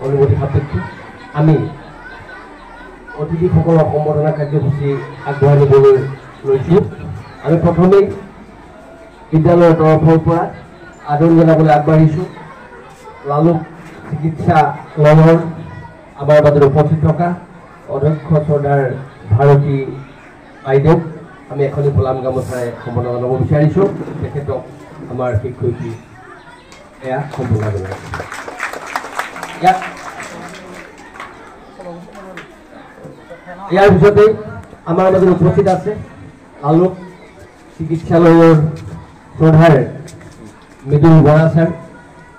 অনুমতি সাপেক্ষে আমি অতিথিসকলক সম্বৰ্ধনা কাৰ্যসূচী আগবঢ়াই নিবলৈ লৈছোঁ। আমি প্ৰথমেই বিদ্যালয়ৰ তৰফৰ পৰা আদৰণি জনাবলৈ আগবাঢ়িছোঁ লালুক চিকিৎসালয়ৰ আমাৰ মাজত উপস্থিত থকা অধ্যক্ষ শ্ৰদ্ধাৰ ভাৰতী বাইদেউ আমি এখনি ফুলাম গামোচাৰে সম্বৰ্ধনা জনাব বিচাৰিছোঁ। তেখেতক আমাৰ শিক্ষয়িত্ৰী এয়া সম্বৰ্ধনা জনাইছোঁ। ইয়াৰ পিছতে আমাৰ মাজত উপস্থিত আছে লালুক চিকিৎসালয়ৰ শ্ৰদ্ধাৰ Mridul Bora sir,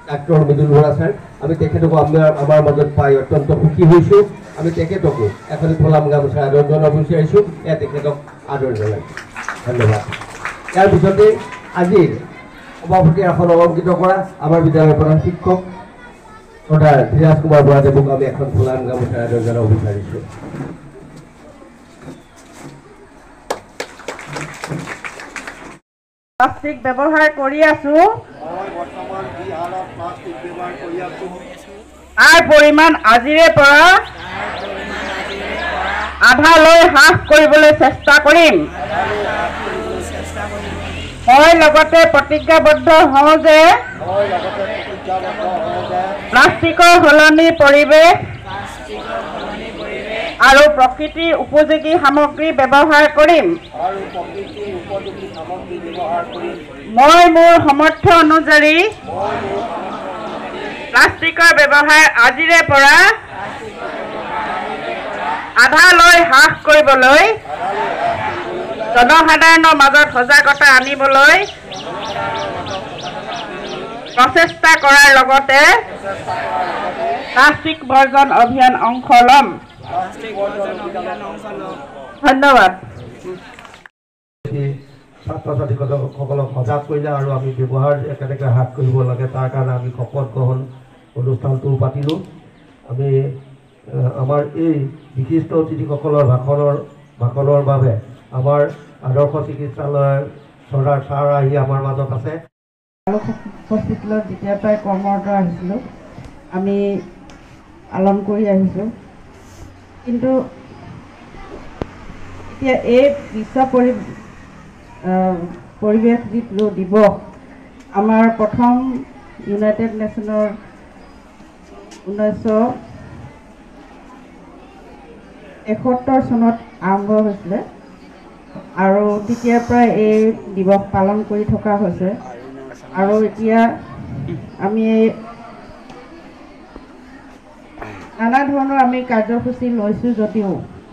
doctor Mridul Bora sir. আমি তেখেতকো আমাৰ মাজত পাই অত্যন্ত সুখী হৈছোঁ। আমি তেখেতকো এখন ফুলাম গামোচা আদৰণি জনাব বিচাৰিছোঁ। এয়া তেখেতক আদৰণি জনাইছোঁ। ধন্যবাদ। ইয়াৰ পিছতে আজিৰ সভাপতিৰ আসন অলংকৃত কৰা আমাৰ বিদ্যালয়ৰ প্ৰধান শিক্ষক শ্ৰদ্ধাৰ ধীৰাজ কুমাৰ বৰাদেৱক আমি এখন ফুলাম গামোচা আদৰণি জনাব বিচাৰিছোঁ। প্লাষ্টিক ব্যৱহাৰ কৰি আছো, তাৰ পৰিমাণ আজিৰে পৰা আধালৈ হ্ৰাস কৰিবলৈ চেষ্টা কৰিম। মই লগতে প্ৰতিজ্ঞাবদ্ধ হওঁ যে প্লাষ্টিকৰ সলনি পৰিৱেশ আৰু প্ৰকৃতিৰ উপযোগী সামগ্ৰী ব্যৱহাৰ কৰিম। মই মোৰ সামৰ্থ্য অনুযায়ী প্লাষ্টিকৰ ব্যৱহাৰ আজিৰে পৰা আধালৈ হ্ৰাস কৰিবলৈ জনসাধাৰণৰ মাজত সজাগতা আনিবলৈ প্ৰচেষ্টা কৰাৰ লগতে প্লাষ্টিক বৰ্জন অভিযান অংশ ল'ম। ধন্যবাদ। ছাত্ৰ ছাত্ৰীসকলক সজাগ কৰিলে আৰু আমি ব্যৱহাৰ কেনেকৈ হ্ৰাস কৰিব লাগে তাৰ কাৰণে আমি শপত গ্ৰহণ অনুষ্ঠানটো পাতিলোঁ। আমি আমাৰ এই বিশিষ্ট অতিথিসকলৰ ভাষণৰ বাবে আমাৰ আদৰ্শ চিকিৎসালয়ৰ শ্ৰদ্ধাৰ ছাৰ আহি আমাৰ মাজত আছে। হস্পিটেলত যেতিয়াৰ পৰাই কৰ্মৰত আহিছিলোঁ আমি পালন কৰি আহিছোঁ, কিন্তু এতিয়া এই বিশ্ব পৰিৱেশ যিটো দিৱস আমাৰ প্ৰথম ইউনাইটেড নেশ্যনৰ 1971 চনত আৰম্ভ হৈছিলে আৰু তেতিয়াৰ পৰাই এই দিৱস পালন কৰি থকা হৈছে। আৰু এতিয়া আমি নানা ধৰণৰ আমি কাৰ্যসূচী লৈছোঁ যদিও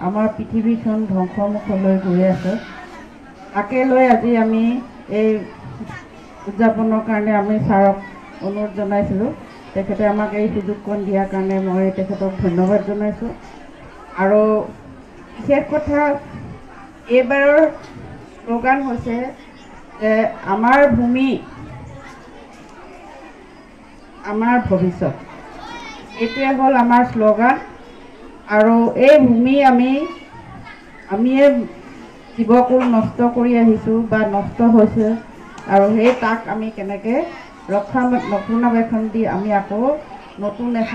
আমাৰ পৃথিৱীখন ধ্বংসমুখলৈ গৈ আছে। তাকে লৈ আজি আমি এই উদযাপনৰ কাৰণে আমি ছাৰক অনুৰোধ জনাইছিলোঁ। তেখেতে আমাক এই সুযোগকণ দিয়াৰ কাৰণে মই তেখেতক ধন্যবাদ জনাইছোঁ। আৰু বিশেষ কথা এইবাৰৰ শ্লোগান হৈছে যে আমাৰ ভূমি আমাৰ ভৱিষ্যত। এইটোৱে হ'ল আমাৰ শ্লোগান। আৰু এই ভূমি আমিয়ে জীৱকুল নষ্ট কৰি আহিছোঁ বা নষ্ট হৈছে, আৰু সেই তাক আমি কেনেকৈ ৰক্ষণাবেক্ষণ দি আমি আকৌ নতুন এখন